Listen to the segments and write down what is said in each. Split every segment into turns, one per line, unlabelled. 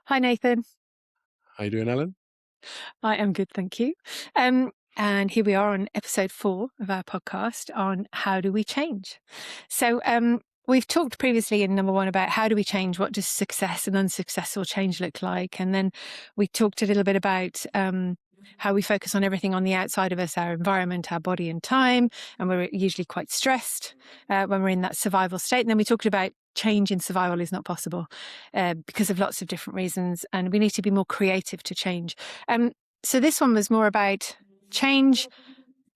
Hi, Nathan.
How you doing, Ellen?
I am good, thank you. And here we are on episode 4 of our podcast on how do we change. We've talked previously in number 1 about how do we change, what does success and unsuccessful change look like, and then we talked a little bit about how we focus on everything on the outside of us, our environment, our body and time, and we're usually quite stressed when we're in that survival state. And then we talked about change in survival is not possible because of lots of different reasons, and we need to be more creative to change. So this one was more about change.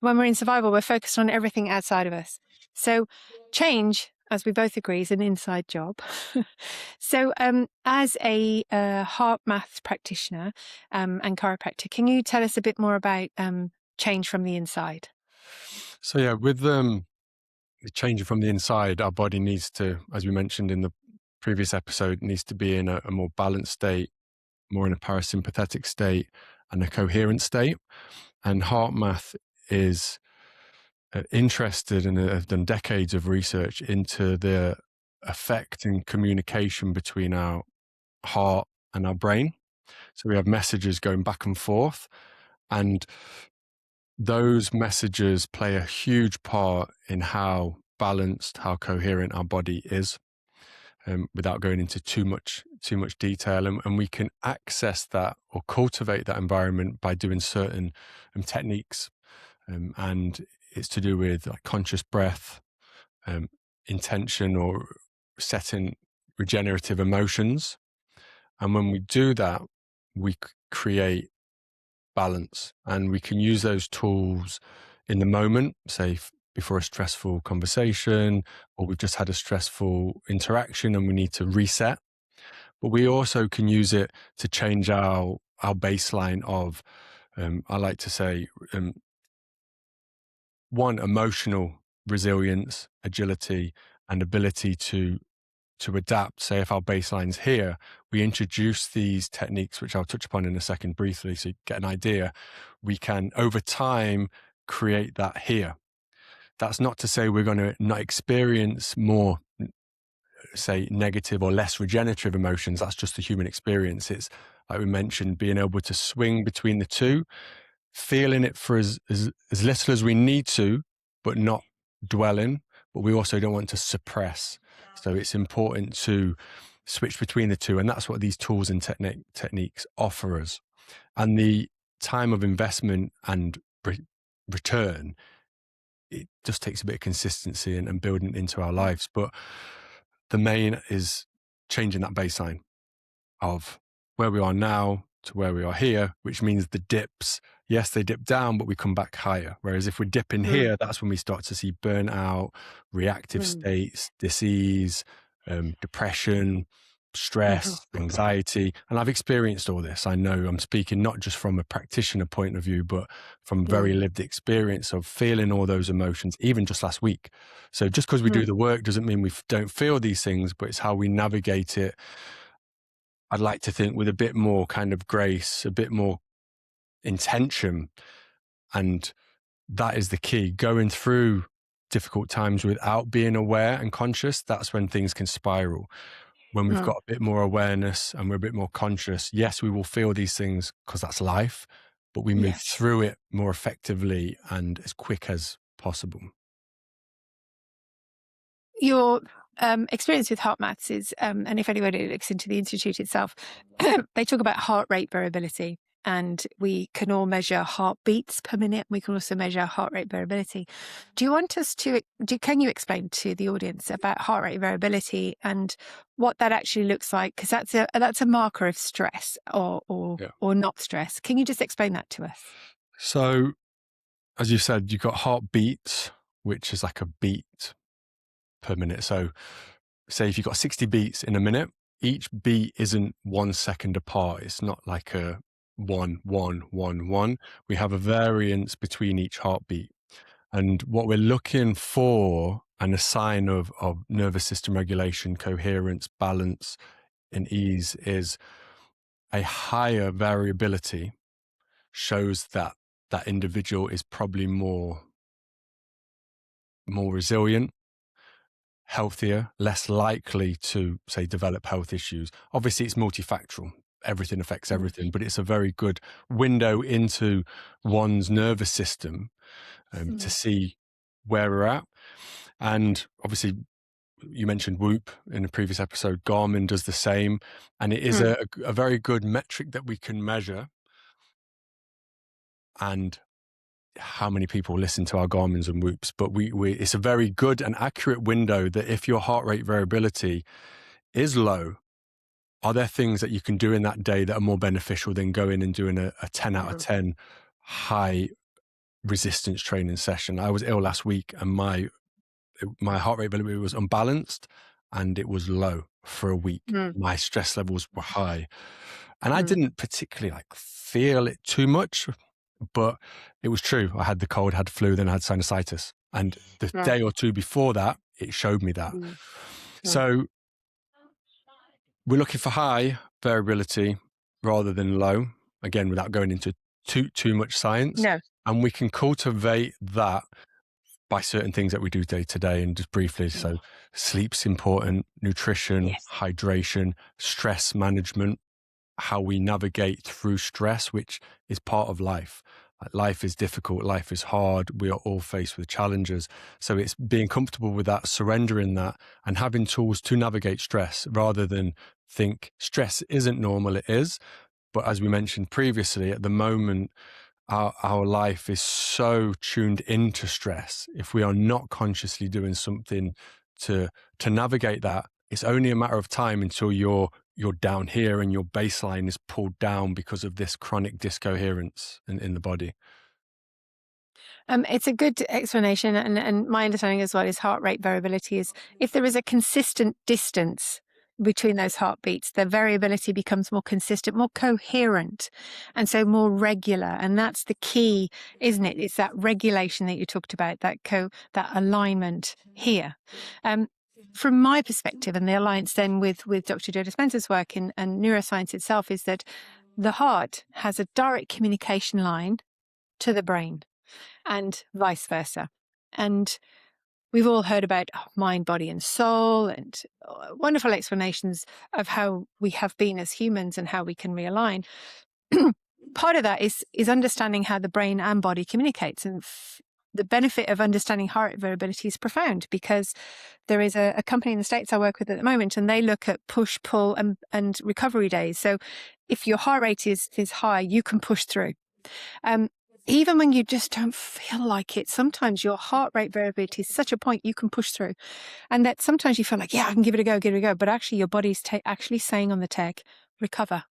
When we're in survival, we're focused on everything outside of us. So change, as we both agree, is an inside job. As a heart math practitioner and chiropractor, can you tell us a bit more about change from the inside?
So yeah, with changing from the inside, our body needs to, as we mentioned in the previous episode, needs to be in a more balanced state, more in a parasympathetic state and a coherent state. And heart math is interested and have done decades of research into the effect and communication between our heart and our brain. So we have messages going back and forth, and those messages play a huge part in how balanced, how coherent our body is, without going into too much detail. And we can access that or cultivate that environment by doing certain techniques. And it's to do with like conscious breath, intention, or setting regenerative emotions. And when we do that, we create balance, and we can use those tools in the moment, say before a stressful conversation, or we've just had a stressful interaction and we need to reset. But we also can use it to change our baseline of, I like to say, one, emotional resilience, agility, and ability to adapt. Say if our baseline's here, we introduce these techniques, which I'll touch upon in a second briefly, so you get an idea. We can, over time, create that here. That's not to say we're going to not experience more, say, negative or less regenerative emotions. That's just the human experience. It's, like we mentioned, being able to swing between the two, feeling it for as little as we need to, but not dwelling. But we also don't want to suppress. So it's important to switch between the two. And that's what these tools and techniques offer us. And the time of investment and return, it just takes a bit of consistency and building it into our lives. But the main is changing that baseline of where we are now to where we are here, which means the dips, yes, they dip down, but we come back higher. Whereas if we dip in here, that's when we start to see burnout, reactive states, disease, depression, stress, anxiety. And I've experienced all this. I know I'm speaking not just from a practitioner point of view, but from very lived experience of feeling all those emotions, even just last week. So just because we do the work doesn't mean we don't feel these things, but it's how we navigate it. I'd like to think with a bit more kind of grace, a bit more intention. And that is the key. Going through difficult times without being aware and conscious, that's when things can spiral. When we've got a bit more awareness and we're a bit more conscious, yes, we will feel these things because that's life, but we move through it more effectively and as quick as possible.
Your experience with heart maths is, and if anybody looks into the Institute itself, they talk about heart rate variability, and we can all measure heartbeats per minute. We can also measure heart rate variability. Do you want us to, can you explain to the audience about heart rate variability and what that actually looks like? Because that's a marker of stress or not stress. Can you just explain that to us?
So, as you said, you've got heartbeats, which is like a beat per minute. So say if you've got 60 beats in a minute, each beat isn't 1 second apart. It's not like a 1, 1, 1, 1. We have a variance between each heartbeat. And what we're looking for, and a sign of nervous system regulation, coherence, balance, and ease, is a higher variability shows that that individual is probably more resilient, healthier, less likely to, say, develop health issues. Obviously, it's multifactorial. everything affects everything, but it's a very good window into one's nervous system to see where we're at. And obviously, you mentioned Whoop in a previous episode. Garmin does the same, and it is a very good metric that we can measure. And how many people listen to our Garmins and Whoops, but it's a very good and accurate window that if your heart rate variability is low, are there things that you can do in that day that are more beneficial than going and doing a 10 out of 10 high resistance training session? I was ill last week and my heart rate variability was unbalanced and it was low for a week. My stress levels were high and I didn't particularly feel it too much, but it was true. I had the cold, had the flu, then I had sinusitis. And the day or two before that, it showed me that. So we're looking for high variability rather than low, again, without going into too much science.
No.
And we can cultivate that by certain things that we do day to day. And just briefly, so sleep's important, nutrition, hydration, stress management, how we navigate through stress, which is part of life. Life is difficult. Life is hard. We are all faced with challenges. So it's being comfortable with that, surrendering that, and having tools to navigate stress rather than think stress isn't normal. It is. But as we mentioned previously, at the moment, our life is so tuned into stress. If we are not consciously doing something to navigate that, it's only a matter of time until you're down here and your baseline is pulled down because of this chronic discoherence in the body.
It's a good explanation, and my understanding as well is heart rate variability is if there is a consistent distance between those heartbeats, the variability becomes more consistent, more coherent, and so more regular. And that's the key, isn't it? It's that regulation that you talked about, that alignment here. From my perspective, and the alliance then with Dr. Joe Dispenza's work and neuroscience itself, is that the heart has a direct communication line to the brain and vice versa. And we've all heard about mind, body, and soul, and wonderful explanations of how we have been as humans and how we can realign. Part of that is understanding how the brain and body communicates. And the benefit of understanding heart rate variability is profound, because there is a company in the States I work with at the moment, and they look at push, pull, and recovery days. So if your heart rate is high, you can push through. Even when you just don't feel like it, sometimes your heart rate variability is such a point you can push through. And that sometimes you feel like, yeah, I can give it a go. But actually your body's actually saying on the tech, recover.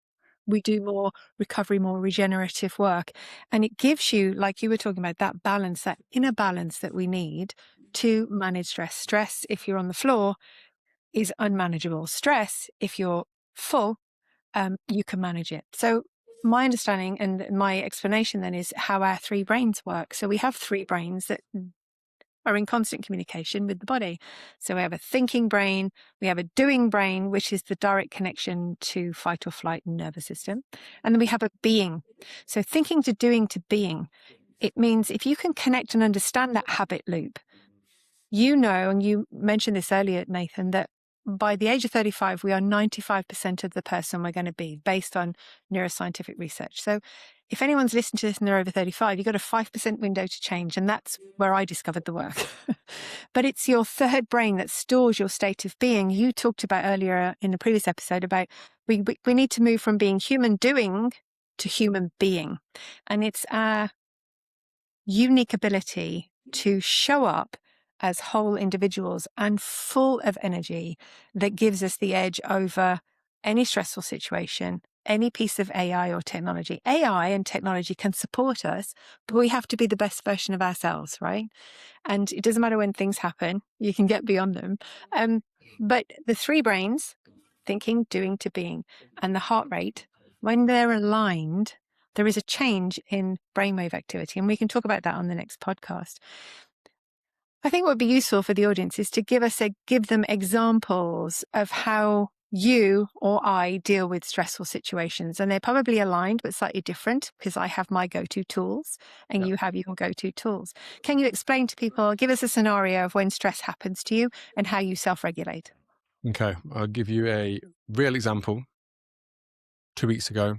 We do more recovery, more regenerative work. And it gives you, like you were talking about, that balance, that inner balance that we need to manage stress. Stress, if you're on the floor, is unmanageable. Stress, if you're full, you can manage it. So my understanding and my explanation then is how our three brains work. So we have three brains that are in constant communication with the body. So we have a thinking brain, we have a doing brain, which is the direct connection to fight or flight nervous system. And then we have a being. So thinking to doing to being, it means if you can connect and understand that habit loop, you know, and you mentioned this earlier, Nathan, that by the age of 35, we are 95% of the person we're going to be based on neuroscientific research. So if anyone's listening to this and they're over 35, you've got a 5% window to change. And that's where I discovered the work. But it's your third brain that stores your state of being. You talked about earlier in the previous episode about we need to move from being human doing to human being. And it's our unique ability to show up as whole individuals and full of energy that gives us the edge over any stressful situation, any piece of AI or technology. AI and technology can support us, but we have to be the best version of ourselves, right? And it doesn't matter when things happen, you can get beyond them. But the three brains, thinking, doing to being, and the heart rate, when they're aligned, there is a change in brainwave activity. And we can talk about that on the next podcast. I think what would be useful for the audience is to give them examples of how you or I deal with stressful situations. And they're probably aligned, but slightly different, because I have my go-to tools and you have your go-to tools. Can you explain to people, give us a scenario of when stress happens to you and how you self-regulate?
Okay, I'll give you a real example 2 weeks ago,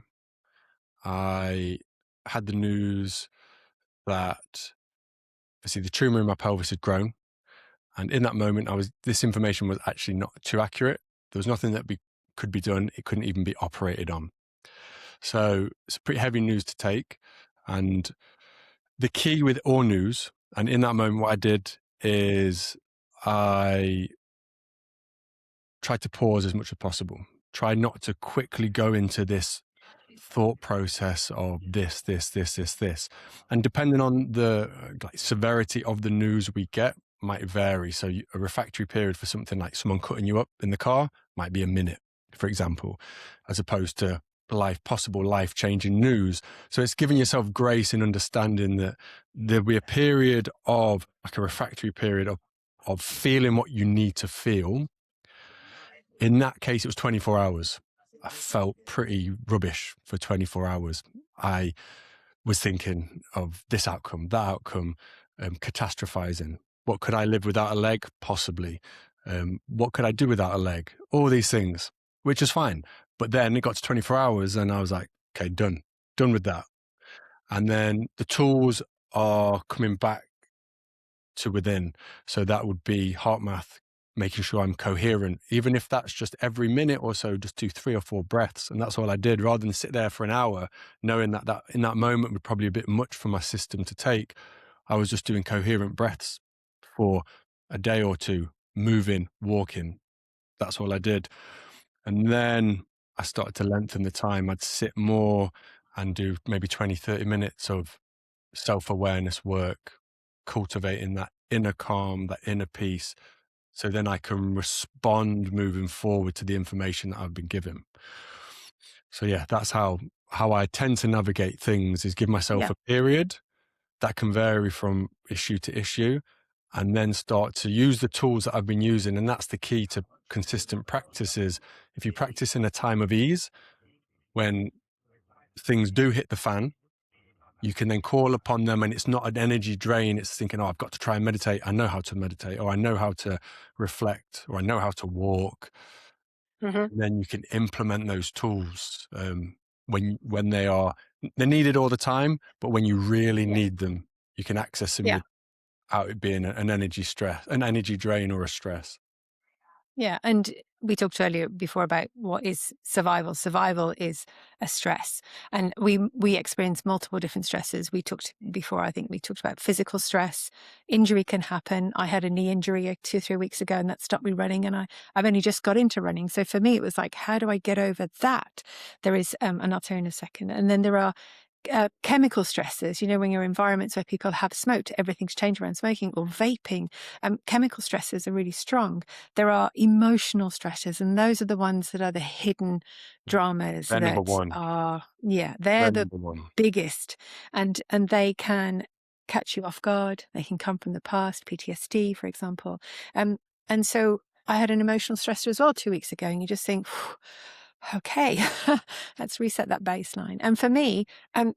I had the news that obviously the tumor in my pelvis had grown. And in that moment, this information was actually not too accurate. There was nothing that could be done. It couldn't even be operated on. So it's pretty heavy news to take. And the key with all news, and in that moment, what I did is I tried to pause as much as possible. Try not to quickly go into this thought process of this. And depending on the severity of the news we get might vary. So a refractory period for something like someone cutting you up in the car might be a minute, for example, as opposed to possible life-changing news. So it's giving yourself grace and understanding that there'll be a period of like a refractory period of feeling what you need to feel. In that case, it was 24 hours. I felt pretty rubbish for 24 hours. I was thinking of this outcome, that outcome, catastrophizing. What could I live without a leg? Possibly. What could I do without a leg? All these things, which is fine. But then it got to 24 hours and I was like, okay, done with that. And then the tools are coming back to within. So that would be heart math, making sure I'm coherent, even if that's just every minute or so, just do 3 or 4 breaths. And that's all I did, rather than sit there for an hour, knowing that in that moment would probably be a bit much for my system to take. I was just doing coherent breaths for a day or two, moving, walking. That's all I did. And then I started to lengthen the time. I'd sit more and do maybe 20, 30 minutes of self-awareness work, cultivating that inner calm, that inner peace, so then I can respond moving forward to the information that I've been given. So yeah, that's how I tend to navigate things, is give myself a period that can vary from issue to issue, and then start to use the tools that I've been using. And that's the key to consistent practices. If you practice in a time of ease, when things do hit the fan, you can then call upon them, and it's not an energy drain. It's thinking, oh, I've got to try and meditate. I know how to meditate, or I know how to reflect, or I know how to walk.
Mm-hmm.
And then you can implement those tools when they're needed all the time, but when you really need them, you can access them without it being an energy drain or a stress.
Yeah. And we talked earlier before about what is survival. Survival is a stress. And we experience multiple different stresses. We talked before, I think we talked about physical stress. Injury can happen. I had a knee injury 2 or 3 weeks ago, and that stopped me running. And I've only just got into running. So for me, it was like, how do I get over that? There is, and I'll tell you in a second. And then there are chemical stresses, when you're in environments where people have smoked, everything's changed around smoking or vaping. Chemical stresses are really strong. There are emotional stresses, and those are the ones that are the hidden dramas.
They're number one.
They're the
number one.
biggest, and they can catch you off guard. They can come from the past, PTSD, for example. And so I had an emotional stressor as well 2 weeks ago, and you just think, okay, let's reset that baseline. And for me,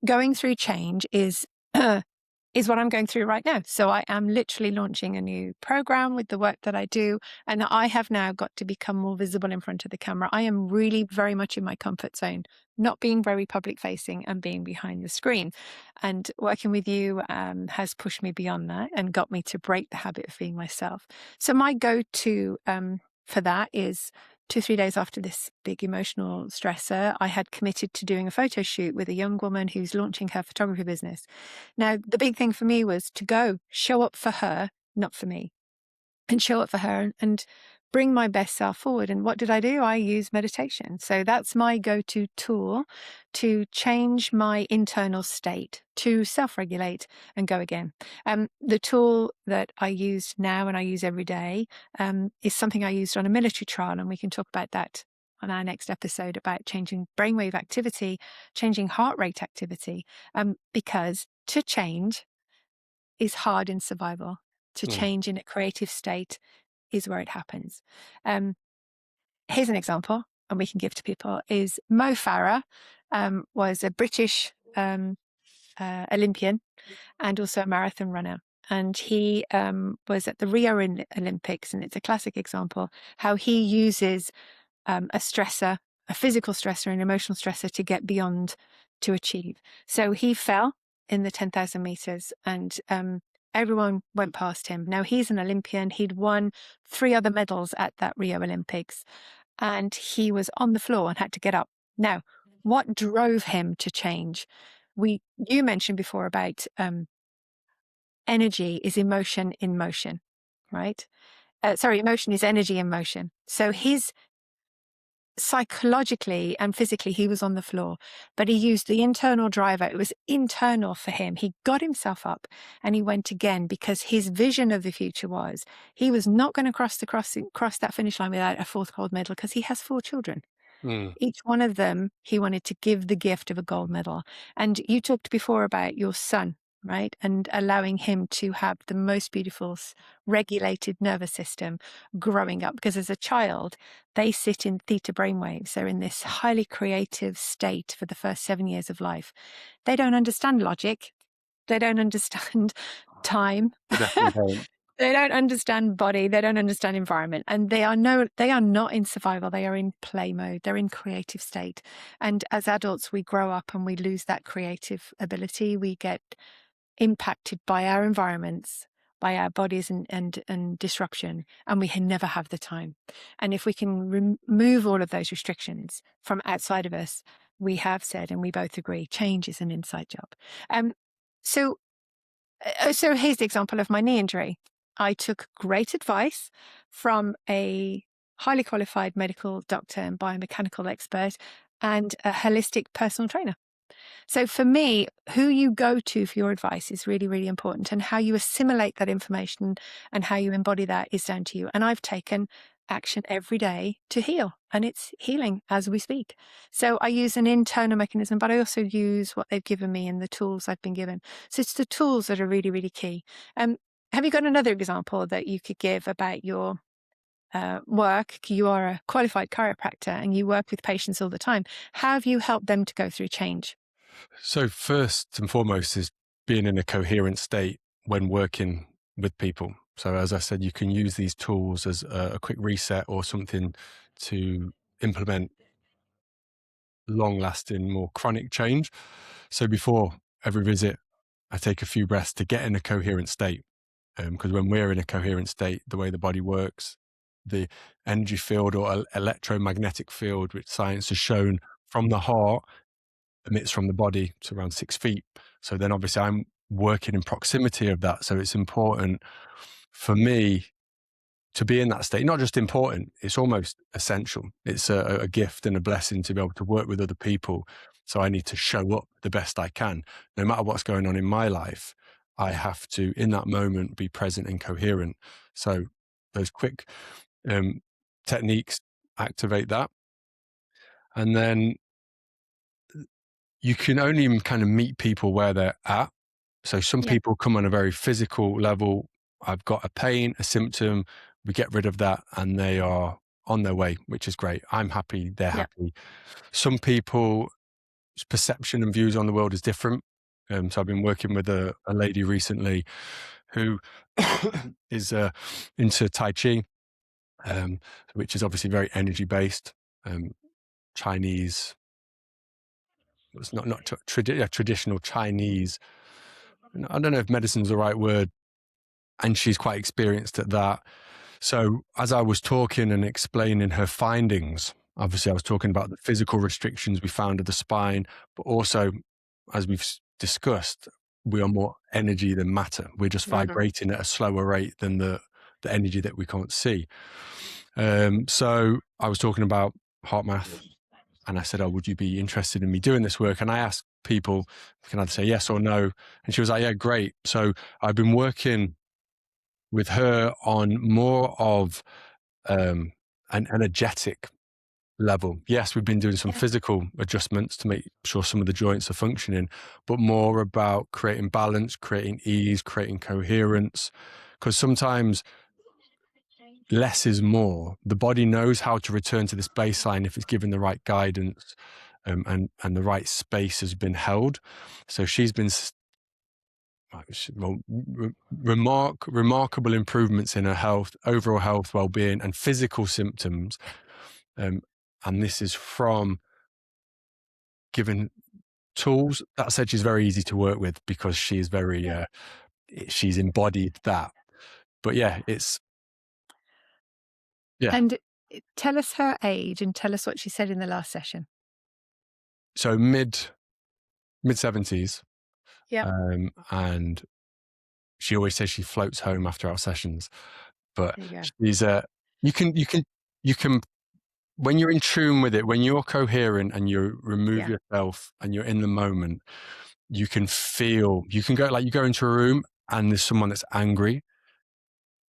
going through change is what I'm going through right now. So I am literally launching a new program with the work that I do, and I have now got to become more visible in front of the camera. I am really very much in my comfort zone, not being very public facing and being behind the screen. And working with you has pushed me beyond that and got me to break the habit of being myself. So my go-to for that is 2-3 days after this big emotional stressor, I had committed to doing a photo shoot with a young woman who's launching her photography business. Now, the big thing for me was to show up for her, not for me, and show up for her and bring my best self forward. And what did I do? I use meditation. So that's my go-to tool to change my internal state, to self-regulate and go again. The tool that I use now and I use every day is something I used on a military trial, and we can talk about that on our next episode about changing brainwave activity, changing heart rate activity, because to change is hard in survival. To change in a creative state is where it happens. Here's an example, and we can give to people, is Mo Farah was a British Olympian and also a marathon runner. And he was at the Rio Olympics, and it's a classic example how he uses a stressor a physical stressor, an emotional stressor to get beyond to achieve. So he fell in the 10,000 meters and everyone went past him. Now he's an Olympian. He'd won 3 other medals at that Rio Olympics and he was on the floor and had to get up. Now, what drove him to change? You mentioned before about energy is emotion in motion, right? Emotion is energy in motion. So his psychologically and physically, he was on the floor, but he used the internal driver. It was internal for him. He got himself up and he went again because his vision of the future was he was not going to cross that finish line without a 4th gold medal because he has 4 children. Each one of them, he wanted to give the gift of a gold medal. And you talked before about your son, right? And allowing him to have the most beautiful regulated nervous system growing up. Because as a child, they sit in theta brainwaves. They're in this highly creative state for the first 7 years of life. They don't understand logic. They don't understand time. They don't understand body. They don't understand environment. And they are not in survival. They are in play mode. They're in creative state. And as adults, we grow up and we lose that creative ability. We get impacted by our environments, by our bodies and disruption. And we never have the time. And if we can remove all of those restrictions from outside of us, we have said, and we both agree, change is an inside job. So here's the example of my knee injury. I took great advice from a highly qualified medical doctor and biomechanical expert and a holistic personal trainer. So for me, who you go to for your advice is really, really important. And how you assimilate that information and how you embody that is down to you. And I've taken action every day to heal, and it's healing as we speak. So I use an internal mechanism, but I also use what they've given me and the tools I've been given. So it's the tools that are really, really key. Have you got another example that you could give about your work? You are a qualified chiropractor and you work with patients all the time. How have you helped them to go through change?
So first and foremost is being in a coherent state when working with people. So as I said, you can use these tools as a quick reset or something to implement long-lasting, more chronic change. So before every visit, I take a few breaths to get in a coherent state. Because when we're in a coherent state, the way the body works, the energy field or electromagnetic field, which science has shown from the heart, emits from the body to around 6 feet. So then obviously I'm working in proximity of that. So it's important for me to be in that state. Not just important, it's almost essential. It's a gift and a blessing to be able to work with other people. So I need to show up the best I can. No matter what's going on in my life, I have to, in that moment, be present and coherent. So those quick techniques activate that. And then you can only kind of meet people where they're at. So some people come on a very physical level. I've got a pain, a symptom. We get rid of that and they are on their way, which is great. I'm happy. They're happy. Some people's perception and views on the world is different. So I've been working with a lady recently who is into Tai Chi, which is obviously very energy based. Chinese, it's not traditional Chinese. I don't know if medicine's the right word, and she's quite experienced at that. So as I was talking and explaining her findings, obviously I was talking about the physical restrictions we found of the spine, but also, as we've discussed, we are more energy than matter. We're just vibrating at a slower rate than the energy that we can't see. So I was talking about heart math, and I said, oh, would you be interested in me doing this work? And I asked people, can I say yes or no? And she was like, yeah, great. So I've been working with her on more of an energetic level. Yes, we've been doing some physical adjustments to make sure some of the joints are functioning, but more about creating balance, creating ease, creating coherence. Because sometimes less is more. The body knows how to return to this baseline if it's given the right guidance and the right space has been held. So she's been remarkable improvements in her health, overall health, well-being, and physical symptoms. And And this is from giving tools. That said, she's very easy to work with because she's very, she's embodied that. But yeah, it's, yeah.
And tell us her age and tell us what she said in the last session.
So mid 70s.
Yeah.
And she always says she floats home after our sessions. But
There you go.
she's you can when you're in tune with it, when you're coherent and you remove yourself and you're in the moment, you can feel, you can go, like, you go into a room and there's someone that's angry,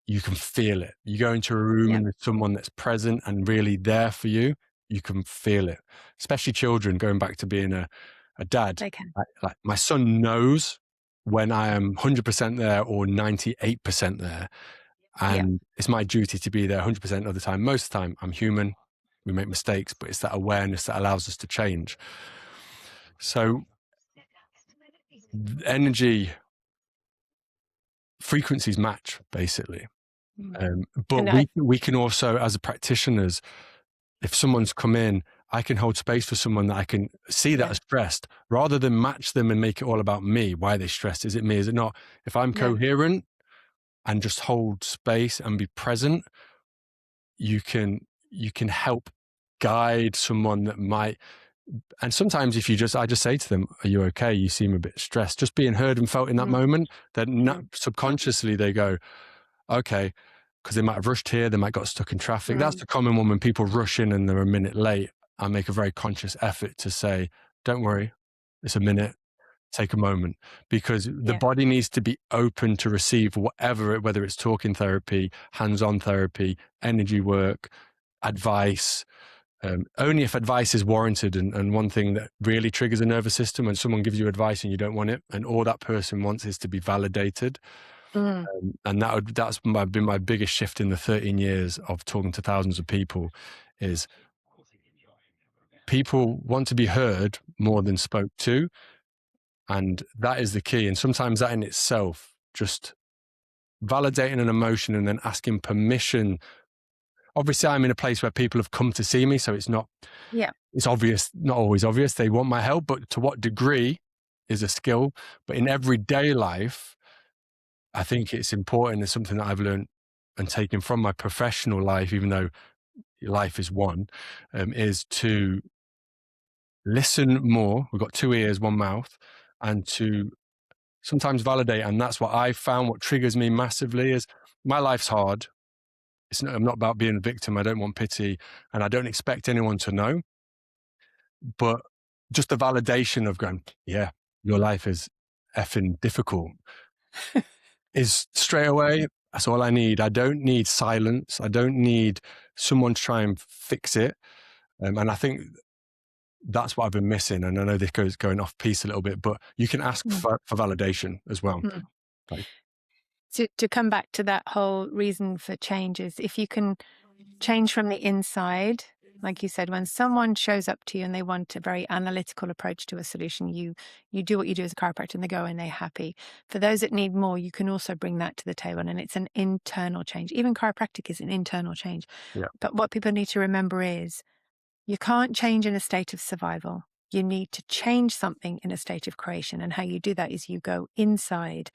you can feel it. You go into a room and there's someone that's present and really there for you, you can feel it. Especially children, going back to being a dad.
They can.
Like my son knows when I am 100% there or 98% there. And it's my duty to be there 100% of the time. Most of the time, I'm human. We make mistakes, but it's that awareness that allows us to change. So the frequencies match, basically. But we can also, as practitioners, if someone's come in, I can hold space for someone that I can see that are stressed, rather than match them and make it all about me. Why are they stressed? Is it me? Is it not? If I'm coherent and just hold space and be present, you can help guide someone that might. And sometimes if I just say to them, are you okay? You seem a bit stressed. Just being heard and felt in that moment, then subconsciously they go, okay, because they might have rushed here, they might got stuck in traffic. That's the common one when people rush in and they're a minute late. I make a very conscious effort to say, don't worry, it's a minute, take a moment, because the body needs to be open to receive whatever, whether it's talking therapy, hands-on therapy, energy work, advice, only if advice is warranted. And one thing that really triggers a nervous system, when someone gives you advice and you don't want it, and all that person wants is to be validated. And that's been my biggest shift in the 13 years of talking to thousands of people, is people want to be heard more than spoke to. And that is the key. And sometimes that in itself, just validating an emotion and then asking permission. Obviously, I'm in a place where people have come to see me, so it's not, it's obvious, not always obvious. They want my help, but to what degree is a skill. But in everyday life, I think it's important. It's something that I've learned and taken from my professional life, even though life is one, is to listen more. We've got 2 ears, 1 mouth, and to sometimes validate. And that's what I found. What triggers me massively is my life's hard. I'm not about being a victim. I don't want pity, and I don't expect anyone to know. But just the validation of going, yeah, your life is effing difficult, is straight away, that's all I need. I don't need silence. I don't need someone to try and fix it. And I think that's what I've been missing. And I know this goes going off piece a little bit, but you can ask for validation as well. Like,
to come back to that whole reason for change is, if you can change from the inside, like you said, when someone shows up to you and they want a very analytical approach to a solution, you do what you do as a chiropractor and they go and they're happy. For those that need more, you can also bring that to the table, and it's an internal change. Even chiropractic is an internal change. But what people need to remember is, you can't change in a state of survival. You need to change something in a state of creation. And how you do that is you go inside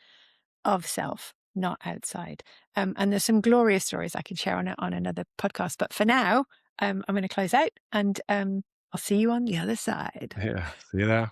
of self, not outside. And there's some glorious stories I could share on another podcast. But for now, I'm going to close out, and I'll see you on the other side.
yeah, see you there.